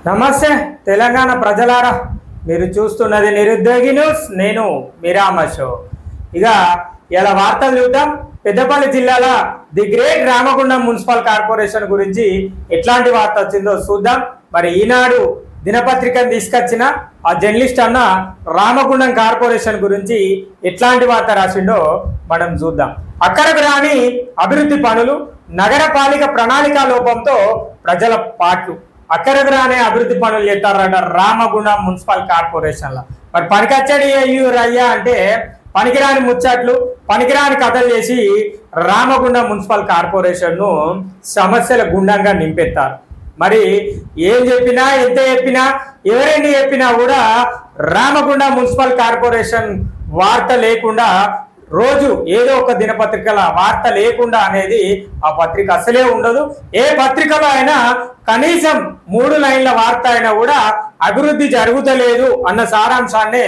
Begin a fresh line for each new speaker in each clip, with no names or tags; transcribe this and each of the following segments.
నమస్తే తెలంగాణ ప్రజలారా, మీరు చూస్తున్నది నిరుద్యోగి న్యూస్. నేను మీరామశో. ఇక ఇలా వార్తలు చూద్దాం. పెద్దపల్లి జిల్లాల the great Ramagundam municipal corporation గురించి ఎట్లాంటి వార్త వచ్చిందో చూద్దాం. మరి ఈనాడు దినపత్రికను తీసుకొచ్చిన ఆ జర్నలిస్ట్ అన్న రామగుండం కార్పొరేషన్ గురించి ఎట్లాంటి వార్త రాసిండో మనం చూద్దాం. అక్కడకు రాని అభివృద్ధి పనులు, నగరపాలిక ప్రణాళిక లోపంతో ప్రజల పాట్లు. అక్కడకు రానే అభివృద్ధి పనులు చేస్తారట రామగుండం మున్సిపల్ కార్పొరేషన్లో. మరి పనికొచ్చడి అయ్యా అంటే పనికిరాని ముచ్చట్లు, పనికిరాని కథలు చేసి రామగుండం మున్సిపల్ కార్పొరేషన్ను సమస్యల గుండంగా నింపెత్తారు. మరి ఏం చెప్పినా, ఎంత చెప్పినా, ఎవరెన్ని చెప్పినా కూడా రామగుండం మున్సిపల్ కార్పొరేషన్ వార్త లేకుండా, రోజు ఏదో ఒక దినపత్రికల వార్త లేకుండా అనేది ఆ పత్రిక అసలే ఉండదు. ఏ పత్రికలో అయినా కనీసం 3 లైన్ల వార్త అయినా కూడా అభివృద్ధి జరుగుతలేదు అన్న సారాంశాన్నే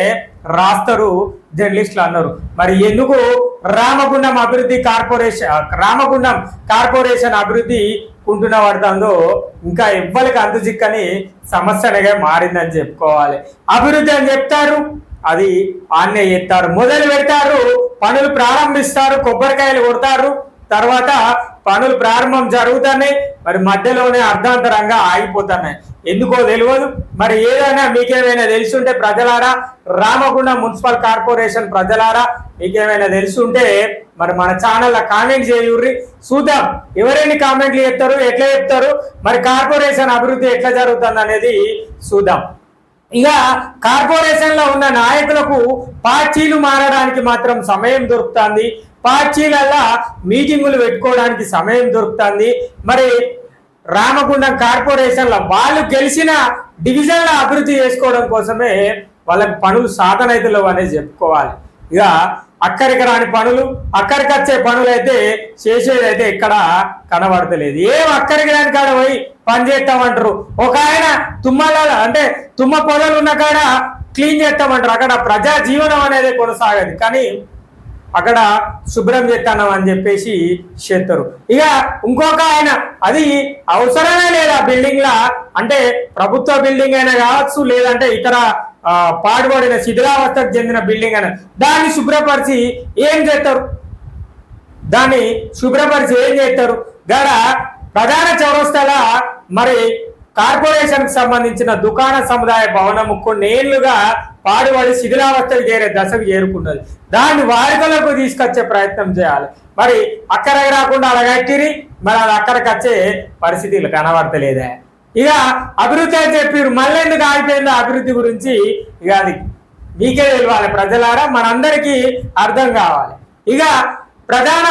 రాస్తారు జర్నలిస్టులు అన్నారు. మరి ఎందుకు రామగుండం కార్పొరేషన్ అభివృద్ధి కుంటున్న పడుతుందో ఇంకా ఎవ్వరికి అందుచిక్కని సమస్యగా మారిందని చెప్పుకోవాలి. అభివృద్ధి అని చెప్తారు, అది ఆన్నే ఎత్తారు, మొదలు పెడతారు, పనులు ప్రారంభిస్తారు, కొబ్బరికాయలు కొడతారు, తర్వాత పనులు ప్రారంభం జరుగుతున్నాయి, మరి మధ్యలోనే అర్ధాంతరంగా ఆగిపోతున్నాయి. ఎందుకో తెలియదు. మరి ఏదైనా మీకేమైనా తెలుసుంటే ప్రజలారా, రామగుండం మున్సిపల్ కార్పొరేషన్ ప్రజలారా, మీకేమైనా తెలుసుంటే మరి మన ఛానల్లో కామెంట్ చేయుర్రి, చూద్దాం ఎవరైనా కామెంట్లు చెప్తారు, ఎట్లా చెప్తారు, మరి కార్పొరేషన్ అభివృద్ధి ఎట్లా జరుగుతుంది అనేది చూద్దాం. ఇక కార్పొరేషన్ లో ఉన్న నాయకులకు పార్టీలు మారడానికి మాత్రం సమయం దొరుకుతుంది, పార్టీలల్లా మీటింగులు పెట్టుకోవడానికి సమయం దొరుకుతుంది. మరి రామగుండం కార్పొరేషన్ లో వాళ్ళు గెలిచిన డివిజన్ల అభివృద్ధి చేసుకోవడం కోసమే వాళ్ళకి పనులు సాధనైతులు అనేది చెప్పుకోవాలి. ఇక అక్కడికి రాని పనులు, అక్కడికి వచ్చే పనులు అయితే చేసేదైతే ఇక్కడ కనబడతలేదు. ఏం అక్కడికి రాని కాడ పోయి పని చేస్తామంటారు. ఒక ఆయన తుమ్మ పొదలు ఉన్న కాడ క్లీన్ చేస్తామంటారు. అక్కడ ప్రజా జీవనం అనేది కొనసాగదు, కానీ అక్కడ శుభ్రం చేస్తాం అని చెప్పేసి చేస్తారు. ఇక ఇంకొక ఆయన అది అవసరమే లేదా బిల్డింగ్ లా, అంటే ప్రభుత్వ బిల్డింగ్ అయినా కావచ్చు, లేదంటే ఇతర పాడుబడిన శిథిలావస్థకు చెందిన బిల్డింగ్ అయినా, దాన్ని శుభ్రపరిచి ఏం చేస్తారు, గడ ప్రధాన చౌరస్తాల మరి కార్పొరేషన్ కి సంబంధించిన దుకాణ సముదాయ భవనం కొన్నేళ్లుగా పాడుబడి శిథిలావస్థలు చేరే దశకు చేరుకున్నది. దాన్ని వాడుకలకు తీసుకొచ్చే ప్రయత్నం చేయాలి. మరి అక్కడికి రాకుండా అడగట్టిరి, మరి అది అక్కడికి వచ్చే పరిస్థితులు కనబడతలేదే. ఇక అభివృద్ధి అని చెప్పారు, మళ్ళీ ఎందుకు ఆగిపోయిందో అభివృద్ధి గురించి ఇక అది మీకే తెలియాలి ప్రజలారా, మనందరికీ అర్థం కావాలి. ఇక ప్రధాన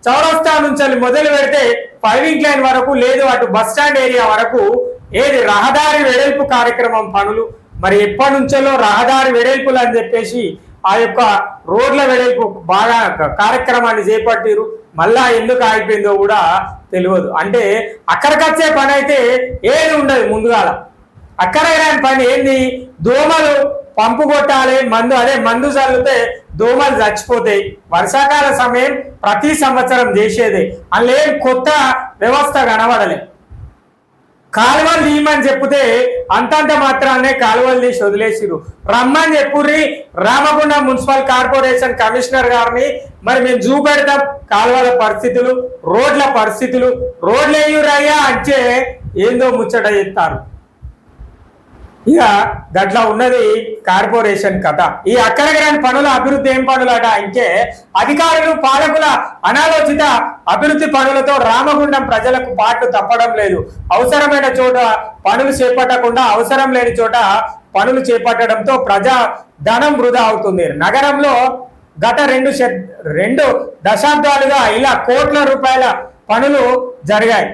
చౌరస్తా నుంచి మొదలు పెడితే 5 లైన్ వరకు, లేదు అటు బస్ స్టాండ్ ఏరియా వరకు ఏది రహదారి వెడల్పు కార్యక్రమం పనులు. మరి ఎప్పటి నుంచో రహదారి వెడల్పులు అని చెప్పేసి ఆ యొక్క రోడ్ల వెడల్పు బాగా కార్యక్రమాన్ని చేపట్టిరు, మళ్ళా ఎందుకు ఆగిపోయిందో కూడా తెలియదు. అంటే అక్కడికి వచ్చే పని అయితే ఏది ఉండదు. ముందుగాల అక్కడ రాని పని ఏంది, దోమలు పంపు కొట్టాలి, మందు చల్లితే దోమలు చచ్చిపోతాయి. వర్షాకాల సమయం ప్రతి సంవత్సరం చేసేదే, అందులో ఏం కొత్త వ్యవస్థ కనబడలే. కాలువలు తీయమని చెప్తే అంతంత మాత్రాన్నే కాలువలు తీసి వదిలేసిరు. రమ్మని చెప్పుర్రి రామగుండం మున్సిపల్ కార్పొరేషన్ కమిషనర్ గారిని, మరి మేము చూపెడతాం కాలువల పరిస్థితులు, రోడ్ల పరిస్థితులు, రోడ్లు వేయురయ్యా అంటే ఏందో ముచ్చట చెప్తారు. ఇక గట్లా ఉన్నది కార్పొరేషన్ కథ. ఈ అక్కడికి రాని పనుల అభివృద్ధి ఏం పనులట అంటే అధికారులు, పాలకుల అనాలోచిత అభివృద్ధి పనులతో రామగుండం ప్రజలకు పాటు తప్పడం లేదు. అవసరమైన చోట పనులు చేపట్టకుండా అవసరం లేని చోట పనులు చేపట్టడంతో ప్రజా ధనం వృధా అవుతుంది. నగరంలో గత 2 దశాబ్దాలుగా ఇలా కోట్ల రూపాయల పనులు జరిగాయి.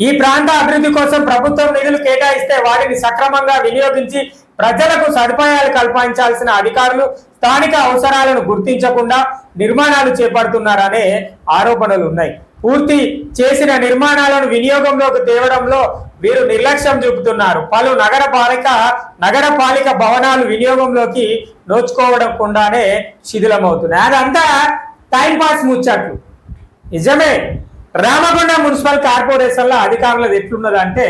ఈ ప్రాంత అభివృద్ధి కోసం ప్రభుత్వం నిధులు కేటాయిస్తే వాటిని సక్రమంగా వినియోగించి ప్రజలకు సదుపాయాలు కల్పించాల్సిన అధికారులు స్థానిక అవసరాలను గుర్తించకుండా నిర్మాణాలు చేపడుతున్నారనే ఆరోపణలు ఉన్నాయి. పూర్తి చేసిన నిర్మాణాలను వినియోగంలోకి తేవడంలో వీరు నిర్లక్ష్యం చూపుతున్నారు. పలు నగరపాలిక భవనాలు వినియోగంలోకి నోచుకోవడంకుండానే శిథిలమవుతున్నాయి. అదంతా టైంపాస్ ముచ్చట్లు. నిజమే, రామగుండం మున్సిపల్ కార్పొరేషన్ లో అధికారులు ఎట్లున్నదంటే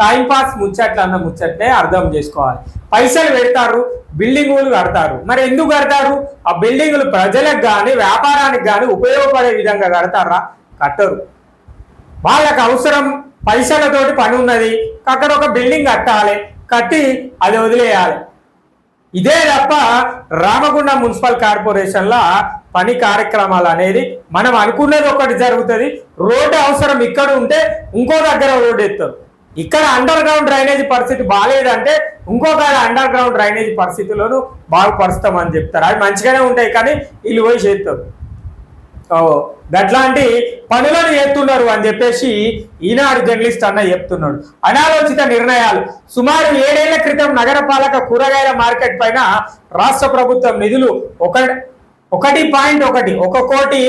టైంపాస్ ముచ్చట్లు అన్న ముచ్చట్నే అర్థం చేసుకోవాలి. పైసలు పెడతారు, బిల్డింగులు కడతారు. మరి ఎందుకు కడతారు? ఆ బిల్డింగులు ప్రజలకు కానీ వ్యాపారానికి కానీ ఉపయోగపడే విధంగా కడతారా? కట్టరు. వాళ్ళకి అవసరం పైసలతోటి పని ఉన్నది, అక్కడ ఒక బిల్డింగ్ కట్టాలి, కట్టి అది వదిలేయాలి. ఇదే తప్ప రామగుండం మున్సిపల్ కార్పొరేషన్లో పని కార్యక్రమాలు అనేది మనం అనుకున్నది ఒకటి జరుగుతుంది. రోడ్డు అవసరం ఇక్కడ ఉంటే ఇంకో దగ్గర రోడ్డు ఎత్తారు. ఇక్కడ అండర్ గ్రౌండ్ డ్రైనేజ్ పరిస్థితి బాగాలేదంటే ఇంకొక అండర్ గ్రౌండ్ డ్రైనేజ్ పరిస్థితులను బాగుపరుస్తామని చెప్తారు. అవి మంచిగానే ఉంటాయి కానీ వీళ్ళు పోయి చేస్తారు. గట్లాంటి పనులను చేస్తున్నారు అని చెప్పేసి ఈనాడు జర్నలిస్ట్ అన్న చెప్తున్నాడు. అనాలోచిత నిర్ణయాలు. సుమారు 7 ఏళ్ల క్రితం నగరపాలక కూరగాయల మార్కెట్ పైన రాష్ట్ర ప్రభుత్వం నిధులు 1.1 కోటి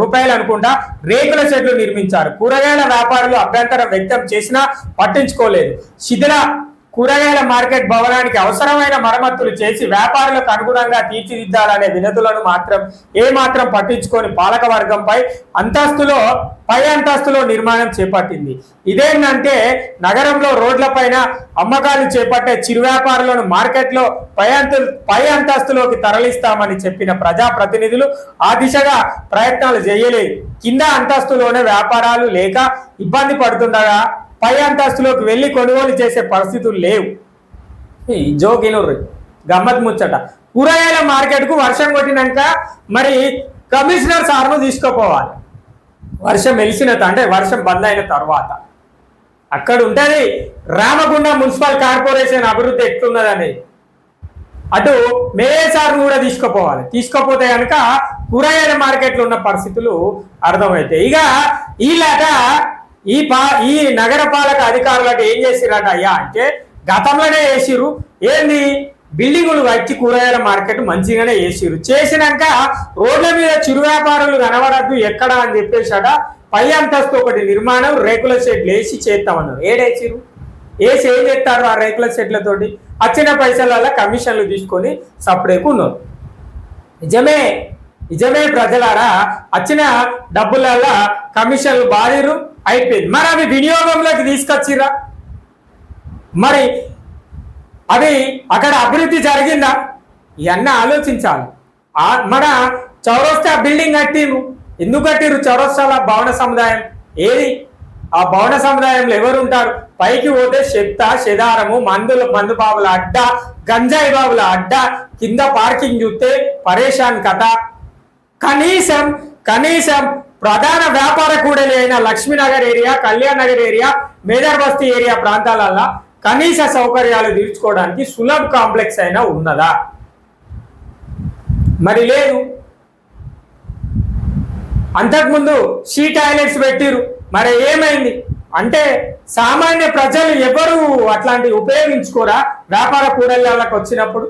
రూపాయలు అనుకుంటా రేకుల షెడ్లు నిర్మించారు. కూరగాయల వ్యాపారులు అభ్యంతరం వ్యక్తం చేసినా పట్టించుకోలేదు. శిథిల కూరగాయల మార్కెట్ భవనానికి అవసరమైన మరమ్మతులు చేసి వ్యాపారులకు అనుగుణంగా తీర్చిదిద్దాలనే వినతులను మాత్రం పట్టించుకొని పాలక వర్గంపై పై అంతస్తులో నిర్మాణం చేపట్టింది. ఇదేంటంటే నగరంలో రోడ్లపైన అమ్మకాలు చేపట్టే చిరు వ్యాపారులను మార్కెట్లో పై అంతస్తులోకి తరలిస్తామని చెప్పిన ప్రజాప్రతినిధులు ఆ దిశగా ప్రయత్నాలు చేయలేదు. కింద అంతస్తులోనే వ్యాపారాలు లేక ఇబ్బంది పడుతుండగా పై అంతస్తులోకి వెళ్ళి కొనుగోలు చేసే పరిస్థితులు లేవు. జోగినూరు గమ్మత్ ముచ్చట. కూరగాయల మార్కెట్కు వర్షం కొట్టినాక మరి కమిషనర్ సార్ను తీసుకుపోవాలి. వర్షం అంటే వర్షం బంద్ అయిన తర్వాత అక్కడ ఉంటుంది రామగుండం మున్సిపల్ కార్పొరేషన్ అభివృద్ధి ఎట్లున్నదని. అటు మేయర్ సార్ను కూడా తీసుకుపోవాలి. తీసుకుపోతే కనుక కూరగాయల మార్కెట్లో ఉన్న పరిస్థితులు అర్థమవుతాయి. ఇక ఈలాట ఈ నగరపాలక అధికారులకు ఏం చేసిరట అయ్యా అంటే గతంలోనే వేసిరు. ఏంది బిల్డింగులు వచ్చి కూరగాయల మార్కెట్ మంచిగానే వేసిరు. చేసినాక రోడ్ల మీద చిరు వ్యాపారులు కనబడద్దు ఎక్కడ అని చెప్పేసాడ పై అంతస్తు ఒకటి నిర్మాణం రేకుల షెడ్లు వేసి చేస్తామన్నారు. ఏడేసిరు వేసి ఏం చేస్తారు? ఆ రేకుల షెడ్లతోటి వచ్చిన పైసల కమిషన్లు తీసుకొని సపరేకున్నారు. నిజమే ప్రజలారా, వచ్చిన డబ్బులల్లా కమిషన్లు బాధిరు అయిపోయింది. మరి అవి వినియోగంలోకి తీసుకొచ్చిరా? మరి అది అక్కడ అభివృద్ధి జరిగిందా? ఇవన్నీ ఆలోచించాలి. మన చౌరస్తా బిల్డింగ్ కట్టిరు. ఎందుకు కట్టిరు? చౌరస్తాల భవన సముదాయం ఏది? ఆ భవన సముదాయంలో ఎవరు ఉంటారు? పైకి పోతే చెదారము మందు బాబుల అడ్డ, గంజాయి బాబుల అడ్డ, కింద పార్కింగ్ చూస్తే పరేషాన్ కథ. కనీసం ప్రధాన వ్యాపార కూడలి అయిన లక్ష్మీనగర్ ఏరియా, కళ్యాణ్ నగర్ ఏరియా, మేదర్ బస్తీ ఏరియా ప్రాంతాలలో కనీస సౌకర్యాలు తీర్చుకోవడానికి సులభ్ కాంప్లెక్స్ అయినా ఉన్నదా? మరి లేదు. అంతకుముందు షీ టాయిలెట్స్ పెట్టిరు. మరి ఏమైంది అంటే సామాన్య ప్రజలు ఎవరు అట్లాంటివి ఉపయోగించుకోరా వ్యాపార కూడళ్ళకి వచ్చినప్పుడు?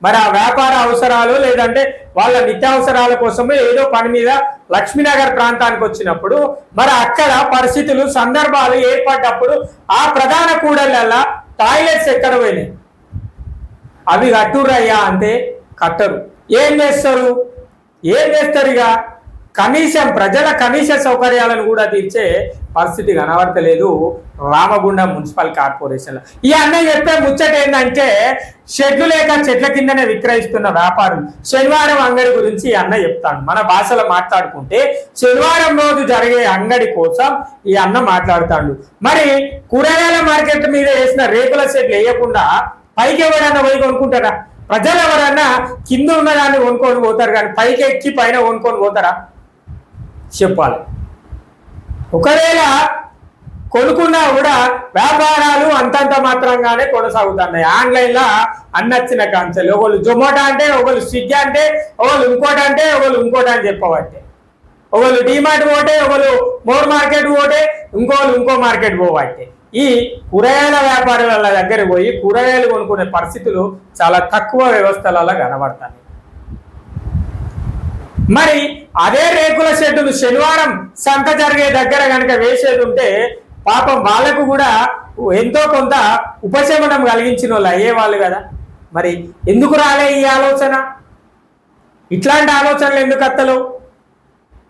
మరి ఆ వ్యాపార అవసరాలు లేదంటే వాళ్ళ నిత్యావసరాల కోసమే ఏదో పని మీద లక్ష్మీనగర్ ప్రాంతానికి వచ్చినప్పుడు మరి అక్కడ పరిస్థితులు సందర్భాలు ఏర్పడ్డప్పుడు ఆ ప్రధాన కూడళ్ళ టాయిలెట్స్ ఎక్కడ పోయినాయి? అవి కట్టుర్రయ్యా అంటే కట్టరు. ఏం చేస్తారు? ఇక ప్రజల కనీస సౌకర్యాలను కూడా తీర్చే పరిస్థితి కనబడతలేదు రామగుండం మున్సిపల్ కార్పొరేషన్. ఈ అన్నయ్య చెప్పే ముచ్చట ఏంటంటే షెడ్లు లేక చెట్ల కిందనే విక్రయిస్తున్న వ్యాపారులు. శనివారం అంగడి గురించి ఈ అన్న చెప్తాను. మన భాషలో మాట్లాడుకుంటే శనివారం రోజు జరిగే అంగడి కోసం ఈ అన్న మాట్లాడుతాడు. మరి కూరగాయల మార్కెట్ మీద వేసిన రేకుల షెడ్లు వేయకుండా పైకి ఎవరైనా పోయి కొనుక్కుంటారా? ప్రజలు ఎవరన్నా కింద ఉన్నదాన్ని కొనుక్కొని పోతారు కానీ పైకి ఎక్కి పైన కొనుక్కొని పోతారా? చెప్పాలి. ఒకవేళ కొనుక్కున్నా కూడా వ్యాపారాలు అంతంత మాత్రంగానే కొనసాగుతున్నాయి. ఆన్లైన్లో అన్నచ్చిన కాన్సెల్. ఒకళ్ళు జొమాటో అంటే, ఒకళ్ళు స్విగ్గీ అంటే, ఒకళ్ళు ఇంకోటి అంటే, ఒకళ్ళు ఇంకోటి అని చెప్పబట్టే. ఒకళ్ళు డిమార్ట్ పోతే, ఒకళ్ళు మోర్ మార్కెట్ పోతే, ఇంకోళ్ళు ఇంకో మార్కెట్ పోబట్టే. ఈ కూరగాయల వ్యాపారుల దగ్గర పోయి కూరగాయలు కొనుక్కునే పరిస్థితులు చాలా తక్కువ వ్యవస్థలలో కనబడతాయి. మరి అదే రేకుల షెడ్డులు శనివారం సంత జరిగే దగ్గర కనుక వేసేది ఉంటే పాపం వాళ్ళకు కూడా ఎంతో కొంత ఉపశమనం కలిగించిన వాళ్ళు అయ్యేవాళ్ళు కదా. మరి ఎందుకు రాలే ఈ ఆలోచన? ఇట్లాంటి ఆలోచనలు ఎందుకు వస్తలేవు?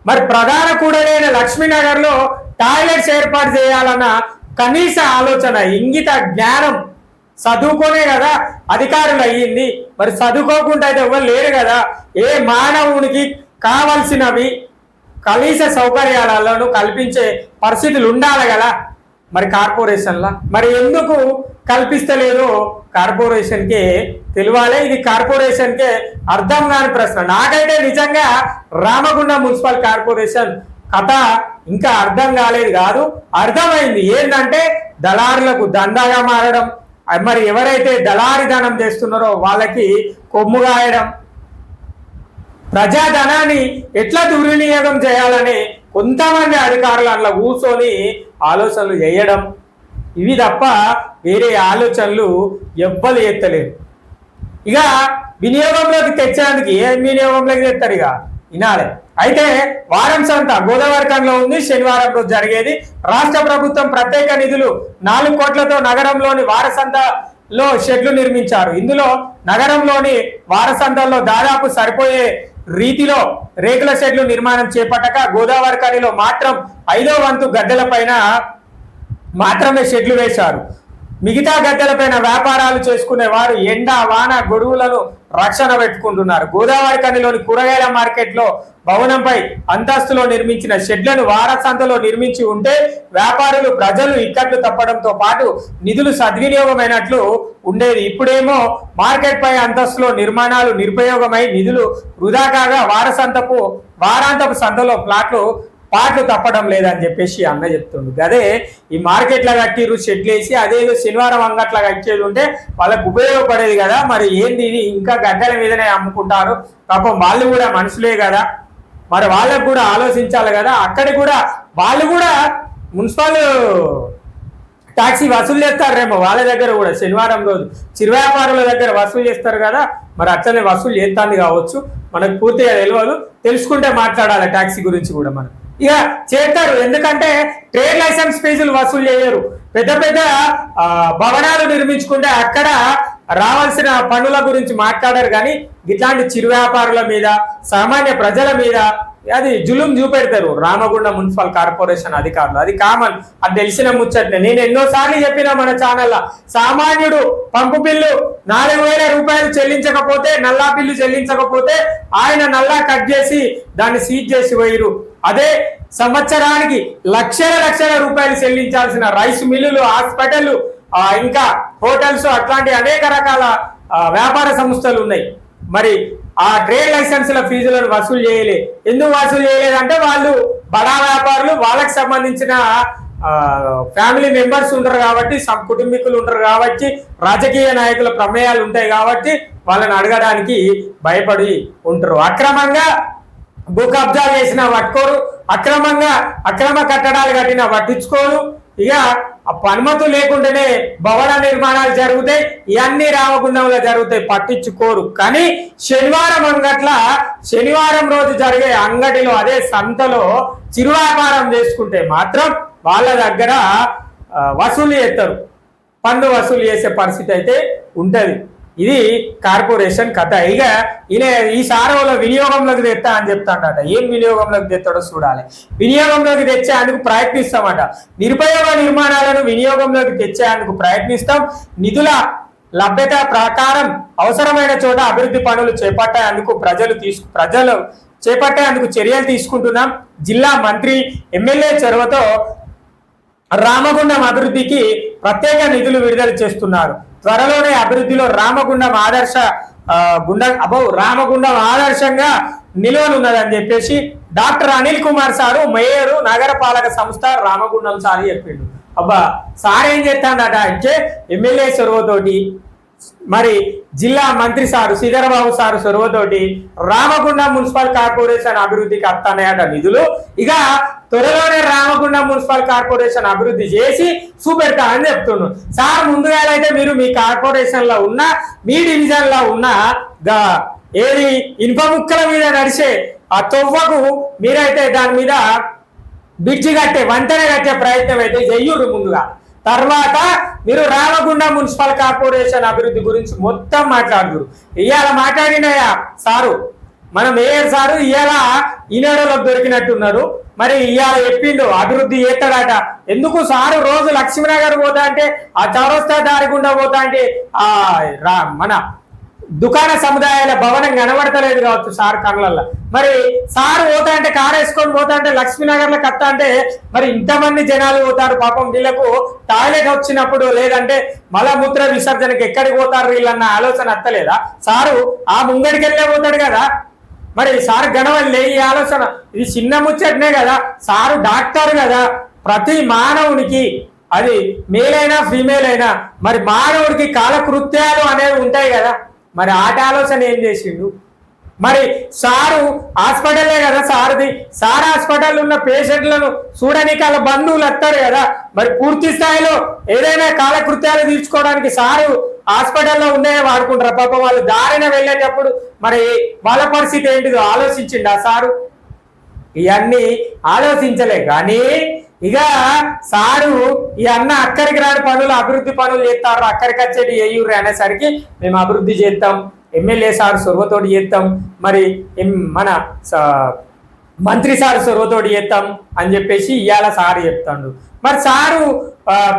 మరి ప్రధాన కూడలైన లక్ష్మీనగర్లో టాయిలెట్స్ ఏర్పాటు చేయాలన్న కనీస ఆలోచన, ఇంగిత జ్ఞానం, చదువుకోనే కదా అధికారులు అయ్యింది. మరి చదువుకోకుండా అయితే ఎవరు లేరు కదా. ఏ మానవునికి కావలసినవి కనీస సౌకర్యాలను కల్పించే పరిస్థితులు ఉండాలి కదా మరి కార్పొరేషన్లా. మరి ఎందుకు కల్పిస్తలేదో కార్పొరేషన్కే తెలియాలి. ఇది కార్పొరేషన్కే అర్థం కాని ప్రశ్న. నాకైతే నిజంగా రామగుండం మున్సిపల్ కార్పొరేషన్ కథ ఇంకా అర్థం కాలేదు కాదు, అర్థమైంది. ఏంటంటే దళారులకు దందాగా మారడం, మరి ఎవరైతే దళారిధనం చేస్తున్నారో వాళ్ళకి కొమ్ము గాయడం, ప్రజాధనాన్ని ఎట్లా దుర్వినియోగం చేయాలని కొంతమంది అధికారులు అట్లా కూర్చొని ఆలోచనలు చేయడం, ఇవి తప్ప వేరే ఆలోచనలు ఎవ్వరు ఎత్తలేరు. ఇక వినియోగంలోకి తెచ్చేందుకు ఏం వినియోగంలోకి తెస్తారు ఇక వినాలి. అయితే వారం సంత గోదావరిఖండ్లో ఉంది. శనివారం రోజు జరిగేది. రాష్ట్ర ప్రభుత్వం ప్రత్యేక నిధులు 4 కోట్లతో నగరంలోని వారసంతలో షెడ్లు నిర్మించారు. ఇందులో నగరంలోని వారసంతల్లో దాదాపు సరిపోయే రీతిలో రేకుల షెడ్లు నిర్మాణం చేపట్టక గోదావరిఖనిలో మాత్రం 5వ వంతు గద్దెల పైన మాత్రమే షెడ్లు వేశారు. మిగతా గద్దెలపైన వ్యాపారాలు చేసుకునే వారు ఎండ వాన గొడుగులను రక్షణ పెట్టుకుంటున్నారు. గోదావరిఖనిలోని కూరగాయల మార్కెట్లో భవనంపై అంతస్తులో నిర్మించిన షెడ్లను వారసంతలో నిర్మించి ఉంటే వ్యాపారులు ప్రజలు ఇక్కట్లు తప్పడంతో పాటు నిధులు సద్వినియోగమైనట్లు ఉండేది. ఇప్పుడేమో మార్కెట్ పై అంతస్తులో నిర్మాణాలు నిరుపయోగమై నిధులు వృధా కాగా వారాంతపు సంతలో పాటలు తప్పడం లేదని చెప్పేసి అన్న చెప్తుండు. అదే ఈ మార్కెట్లో కట్టిరు షెడ్లు వేసి, అదేదో శనివారం అంగట్లా కట్టేది ఉంటే వాళ్ళకు ఉపయోగపడేది కదా. మరి ఏంది ఇది ఇంకా గడ్డల మీదనే అమ్ముకుంటారు. పాపం వాళ్ళు కూడా మనుషులే కదా, మరి వాళ్ళకు కూడా ఆలోచించాలి కదా. అక్కడికి కూడా వాళ్ళు కూడా మున్సిపల్ ట్యాక్సీ వసూలు చేస్తారేమో వాళ్ళ దగ్గర కూడా. శనివారం రోజు చిరు వ్యాపారుల దగ్గర వసూలు చేస్తారు కదా, మరి అట్లనే వసూలు చేస్తుంది కావచ్చు. మనకు పూర్తిగా తెలియదు, తెలుసుకుంటే మాట్లాడాలి ట్యాక్సీ గురించి కూడా మనం. ఇక చేస్తారు, ఎందుకంటే ట్రేడ్ లైసెన్స్ ఫీజులు వసూలు చేయరు. పెద్ద పెద్ద భవనాలు నిర్మించుకుంటే అక్కడ రావాల్సిన పన్నుల గురించి మాట్లాడారు. కానీ ఇట్లాంటి చిరు వ్యాపారుల మీద, సామాన్య ప్రజల మీద అది జులుం చూపెడతారు రామగుండం మున్సిపల్ కార్పొరేషన్ అధికారులు. అది కామన్, అది తెలిసిన ముచ్చట్నే. నేను ఎన్నోసార్లు చెప్పినా మన ఛానల్లో, సామాన్యుడు పంపు బిల్లు 4,000 రూపాయలు చెల్లించకపోతే, నల్లా బిల్లు చెల్లించకపోతే ఆయన నల్లా కట్ చేసి దాన్ని సీజ్ చేసి పోయిరు. అదే సంవత్సరానికి లక్షల రూపాయలు చెల్లించాల్సిన రైస్ మిల్లులు, హాస్పిటల్, ఇంకా హోటల్స్, అట్లాంటి అనేక రకాల వ్యాపార సంస్థలు ఉన్నాయి. మరి ఆ ట్రేడ్ లైసెన్సుల ఫీజులను వసూలు చేయలే. ఎందుకు వసూలు చేయలేదంటే వాళ్ళు బడా వ్యాపారులు, వాళ్ళకి సంబంధించిన ఫ్యామిలీ మెంబర్స్ ఉంటారు కాబట్టి, కుటుంబీకులు ఉంటారు కాబట్టి, రాజకీయ నాయకుల ప్రమేయాలు ఉంటాయి కాబట్టి వాళ్ళని అడగడానికి భయపడి ఉంటారు. అక్రమంగా భూ కబ్జా చేసిన పట్టుకోరు, అక్రమ కట్టడాలు కట్టిన పట్టించుకోరు. ఇక అనుమతులు లేకుండానే భవన నిర్మాణాలు జరుగుతాయి, ఇవన్నీ రామగుండంలో జరుగుతాయి, పట్టించుకోరు. కానీ శనివారం రోజు జరిగే అంగడిలో, అదే సంతలో చిరు వ్యాపారం చేసుకుంటే మాత్రం వాళ్ళ దగ్గర వసూలు చేస్తారు, పన్ను వసూలు చేసే పరిస్థితి అయితే ఉంటది. ఇది కార్పొరేషన్ కథ. ఇక ఈయన ఈసారి వినియోగంలోకి తెస్తా అని చెప్తాడట. ఏం వినియోగంలోకి తెస్తాడో చూడాలి. వినియోగంలోకి తెచ్చేందుకు ప్రయత్నిస్తామట. నిరుపయోగ నిర్మాణాలను వినియోగంలోకి తెచ్చేందుకు ప్రయత్నిస్తాం. నిధుల లభ్యత ప్రకారం అవసరమైన చోట అభివృద్ధి పనులు చేపట్టేందుకు చర్యలు తీసుకుంటున్నాం. జిల్లా మంత్రి ఎమ్మెల్యే చొరవతో రామగుండం అభివృద్ధికి ప్రత్యేక నిధులు విడుదల చేస్తున్నారు. త్వరలోనే అభివృద్ధిలో రామగుండం ఆదర్శంగా నిలవనున్నదని చెప్పేసి doctor Anil Kumar sir, mayor, నగరపాలక సంస్థ రామగుండం సారి చెప్పిండు. అబ్బా సార్ ఏం చేస్తాడట అంటే ఎమ్మెల్యే చొరవతోటి, మరి జిల్లా మంత్రి సారు శ్రీధరబాబు సారు చొరవతోటి రామగుండం మున్సిపల్ కార్పొరేషన్ అభివృద్ధికి వస్తాయట నిధులు. ఇక త్వరలోనే రామగుండం మున్సిపల్ కార్పొరేషన్ అభివృద్ధి చేసి చూపెడతా అని చెప్తున్నాను. సార్ ముందుగా అయితే మీరు మీ కార్పొరేషన్ లో ఉన్న, మీ డివిజన్ లో ఉన్న ఏది ఇనుప ముక్కల మీద నడిచే ఆ తొవ్వకు మీరైతే దాని మీద బ్రిడ్జి కట్టే, వంతెన కట్టే ప్రయత్నం అయితే చెయ్యురు ముందుగా. తర్వాత మీరు రామగుండం మున్సిపల్ కార్పొరేషన్ అభివృద్ధి గురించి మొత్తం మాట్లాడుతురు. ఇవాళ మాట్లాడినయా సారు మన మేయర్ సారు ఇవాళ ఈనాడులోకి దొరికినట్టున్నారు. మరి ఇవాళ చెప్పిండు అభివృద్ధి చేస్తాడట. ఎందుకు సారు రోజు లక్ష్మీనగర్ పోతా అంటే, ఆ చౌరస్తా దారి గుండా పోతా అంటే మన దుకాణ సముదాయాల భవనం కనబడతలేదు కావచ్చు సార్ కళ్ళల్లో. మరి సార్ పోతా అంటే కారు వేసుకొని పోతా అంటే లక్ష్మీనగర్ లో కత్తా అంటే మరి ఇంతమంది జనాలు పోతారు పాపం. వీళ్ళకు టాయిలెట్ వచ్చినప్పుడు లేదంటే మలమూత్ర విసర్జనకి ఎక్కడికి పోతారు వీళ్ళన్న ఆలోచన అత్తలేదా? సారు ఆ ముంగడికి వెళ్ళే పోతాడు కదా. మరి సార్ గణవల్లే ఈ ఆలోచన. ఇది చిన్న ముచ్చటనే కదా. సారు డాక్టర్ కదా. ప్రతి మానవునికి అది మేల్ అయినా ఫీమేల్ అయినా మరి మానవుడికి కాలకృత్యాలు అనేవి ఉంటాయి కదా. మరి ఆట ఆలోచన ఏం చేసిండు? మరి సారు హాస్పిటలే కదా సార్ది. సార్ హాస్పిటల్ ఉన్న పేషెంట్లను చూడడానికి వాళ్ళ బంధువులు వస్తారు కదా. మరి పూర్తి స్థాయిలో ఏదైనా కాలకృత్యాలు తీర్చుకోవడానికి సారు హాస్పిటల్లో ఉన్నాయో వాడుకుంటారు. పాపం వాళ్ళు దారిన వెళ్ళేటప్పుడు మరి వాళ్ళ పరిస్థితి ఏంటిదో ఆలోచించిండు ఆ సారు. ఇవన్నీ ఆలోచించలే కానీ ఇక సారు ఈ అన్న అక్కడికి రాని పనులు అభివృద్ధి పనులు చేస్తారు, అక్కడికి వచ్చేటి ఏయూరు అనేసరికి మేము అభివృద్ధి చేస్తాం, ఎమ్మెల్యే సార్ సొరవతోటి చేస్తాం, మరి మన మంత్రి సార్ సొరవతోటి చేస్తాం అని చెప్పేసి ఇవాళ సారు చెప్తాడు. మరి సారు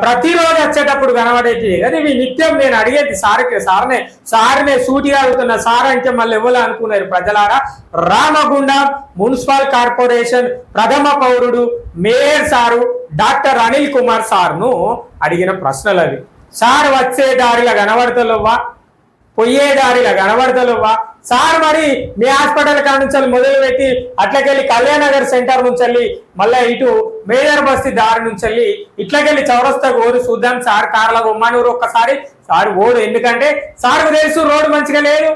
ప్రతిరోజు వచ్చేటప్పుడు కనబడేది అది నిత్యం. నేను అడిగేది సార్నే సూటిగా అడుగుతున్నా. సార్ అంటే మళ్ళీ ఎవరు అనుకున్నారు ప్రజలారా? రామగుండం మున్సిపల్ కార్పొరేషన్ ప్రథమ పౌరుడు mayor sir doctor Anil Kumar సార్ను అడిగిన ప్రశ్నలు అవి. సార్ వచ్చే దారిలో కనబడతలేవా, పోయే దారిలో కనబడతలేవా? సార్ మరి మీ హాస్పిటల్ కాడ నుంచి మొదలు పెట్టి అట్లకెళ్ళి కళ్యాణనగర్ సెంటర్ నుంచి వెళ్ళి మళ్ళీ ఇటు మేజర్ బస్తీ దారి నుంచి వెళ్ళి ఇట్లకెళ్ళి చౌరస్తాకు ఓడు చూద్దాం సార్ కార్ల బొమ్మనూరు ఒక్కసారి సార్ ఓడు. ఎందుకంటే సార్కు తెలుసు రోడ్డు మంచిగా లేదు,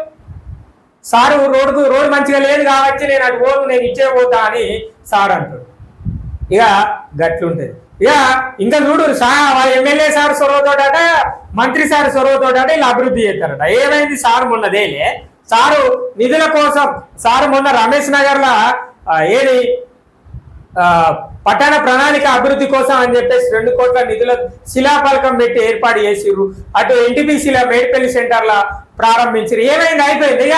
సారు రోడ్డు మంచిగా లేదు కాబట్టి నేను అటు ఓడు నేను ఇచ్చే పోతా అని సార్ అంటాడు. ఇక గట్లుంటది. ఇక ఇంకా చూడు ఎమ్మెల్యే సార్ సొరవతోట మంత్రి సార్ సొరవతోట ఇలా అభివృద్ధి చేస్తారట. ఏమైంది సార్ మొన్నదేలే సారు నిధుల కోసం సారు మొన్న రమేష్ నగర్ లా ఏది పట్టణ ప్రణాళిక అభివృద్ధి కోసం అని చెప్పేసి 2 కోట్ల నిధుల శిలాఫలకం పెట్టి ఏర్పాటు చేసిర్రు. అటు ఎన్టీపీసీల మేడిపల్లి సెంటర్ లా ప్రారంభించారు. ఏమైంది? అయిపోయింది. ఇక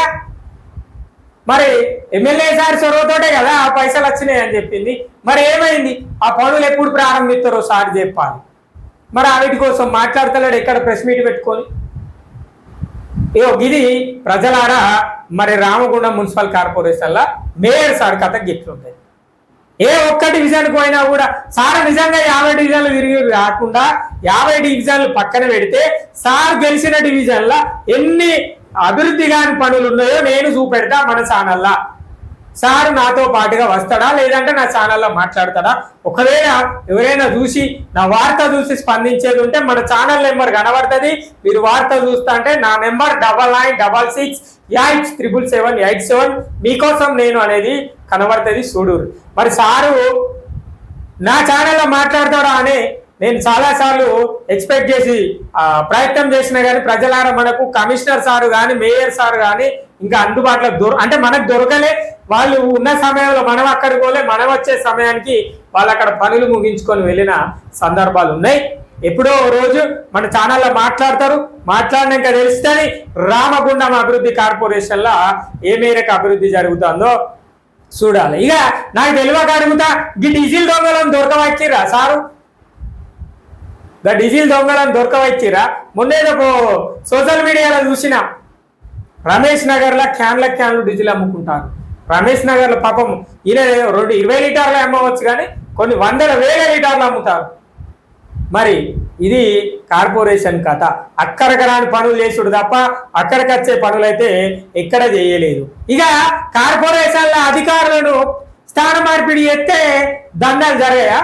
మరి ఎమ్మెల్యే సార్ చొరవతోటే కదా ఆ పైసలు వచ్చినాయి అని చెప్పింది. మరి ఏమైంది? ఆ పనులు ఎప్పుడు ప్రారంభిస్తారో సార్ చెప్పాలి. మరి వాటి కోసం మాట్లాడతలేడు ఎక్కడ ప్రెస్ మీట్ పెట్టుకొని. ఇది ప్రజలారా మరి రామగుండం మున్సిపల్ కార్పొరేషన్ లా మేయర్ సార్ కథ గిట్లుంటాయి. ఏ ఒక్క డివిజన్కి పోయినా కూడా సార్ నిజంగా 50 డివిజన్లు తిరిగి రాకుండా 50 డివిజన్లు పక్కన పెడితే సార్ గెలిచిన డివిజన్ల ఎన్ని అభివృద్ధి కాని పనులు ఉన్నాయో నేను చూపెడతా మన ఛానల్లా. సార్ నాతో పాటుగా వస్తాడా లేదంటే నా ఛానల్లో మాట్లాడతాడా? ఒకవేళ ఎవరైనా చూసి నా వార్త చూసి స్పందించేది ఉంటే మన ఛానల్ నెంబర్ కనబడుతుంది. మీరు వార్త చూస్తా అంటే నా నెంబర్ 9966887787 మీకోసం నేను అనేది కనబడుతుంది చూడు. మరి సారు నా ఛానల్లో మాట్లాడతాడా అని నేను చాలాసార్లు ఎక్స్పెక్ట్ చేసి ప్రయత్నం చేసినా కానీ ప్రజలారా మనకు కమిషనర్ సారు కానీ మేయర్ సారు కానీ ఇంకా అందుబాటులో అంటే మనకు దొరకలే. వాళ్ళు ఉన్న సమయంలో మనం అక్కడికి పోలే, మనం వచ్చే సమయానికి వాళ్ళు అక్కడ పనులు ముగించుకొని వెళ్ళిన సందర్భాలు ఉన్నాయి. ఎప్పుడో రోజు మన ఛానల్లో మాట్లాడతారు. మాట్లాడినాక తెలుస్తుంది రామగుండం అభివృద్ధి కార్పొరేషన్ లా ఏ మేరకు అభివృద్ధి జరుగుతుందో చూడాలి. ఇక నాకు తెలియక అడుగుతా, ఈ డీజిల్ దొంగలను దొరకవచ్చిరా సారు? డీజిల్ దొంగలను దొరకవచ్చిరా? మొన్నేదో సోషల్ మీడియాలో చూసినా రమేష్ నగర్ లా క్యాన్లు డీజిల్ అమ్ముకుంటారు. రమేష్ నగర్ లో పాపం ఈయన 20 లీటర్లు అమ్మవచ్చు కానీ కొన్ని 100,000 లీటర్లు అమ్ముతారు. మరి ఇది కార్పొరేషన్ కథ. అక్కడికరాని పనులు చేసుడు తప్ప అక్కడికి వచ్చే పనులైతే ఎక్కడ చేయలేదు. ఇక కార్పొరేషన్ల అధికారులను స్థాన మార్పిడి చేస్తే దండాలు జరిగాయా?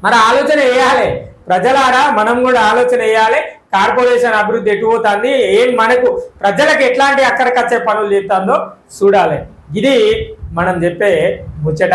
మరి ఆలోచన వేయాలి ప్రజలారా. మనం కూడా ఆలోచన వేయాలి. కార్పొరేషన్ అభివృద్ధి ఎటు పోతుంది, ఏం మనకు ప్రజలకు ఎట్లాంటి అక్కడికి వచ్చే పనులు చేస్తుందో చూడాలి. ఇది మనం చెప్పే ముచ్చట.